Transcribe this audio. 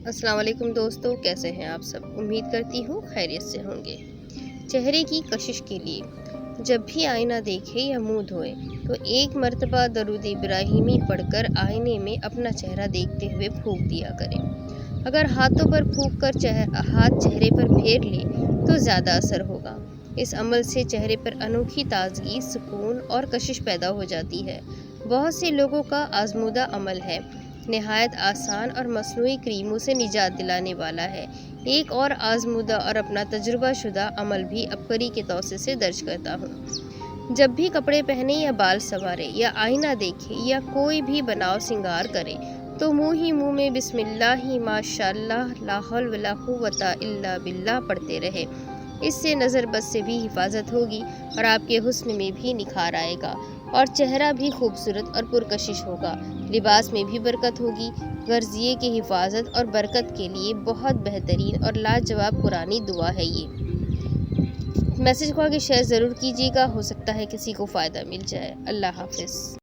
अस्सलाम वालेकुम दोस्तों, कैसे हैं आप सब। उम्मीद करती हूँ खैरियत से होंगे। चेहरे की कशिश के लिए जब भी आईना देखें या मुंह धोएं तो एक मर्तबा दरूद इब्राहिमी पढ़कर आईने में अपना चेहरा देखते हुए फूंक दिया करें। अगर हाथों पर फूंक कर हाथ चेहरे पर फेर ले तो ज़्यादा असर होगा। इस अमल से चेहरे पर अनोखी ताजगी, सुकून और कशिश पैदा हो जाती है। बहुत से लोगों का आजमूदा अमल है, नहायत आसान और मसनूई क्रीमों से निजात दिलाने वाला है। एक और आजमूदा और अपना तजुर्बा शुदा अमल भी अबकरी के तौसे से दर्ज करता हूँ। जब भी कपड़े पहने या बाल संवारे या आईना देखे या कोई भी बनाव सिंगार करे तो मुंह ही मुंह में बिस्मिल्लाह माशाअल्लाह ला हौल वला कुव्वता इल्ला बिल्लाह पढ़ते रहे। इससे नज़र बद से भी हिफाजत होगी और आपके हुस्न में भी निखार आएगा और चेहरा भी खूबसूरत और पुरकशिश होगा। लिबास में भी बरकत होगी। गर्जिए की हिफाजत और बरकत के लिए बहुत बेहतरीन और लाजवाब कुरानी दुआ है ये। मैसेज को आगे शेयर ज़रूर कीजिएगा, हो सकता है किसी को फ़ायदा मिल जाए। अल्लाह हाफ़िज़।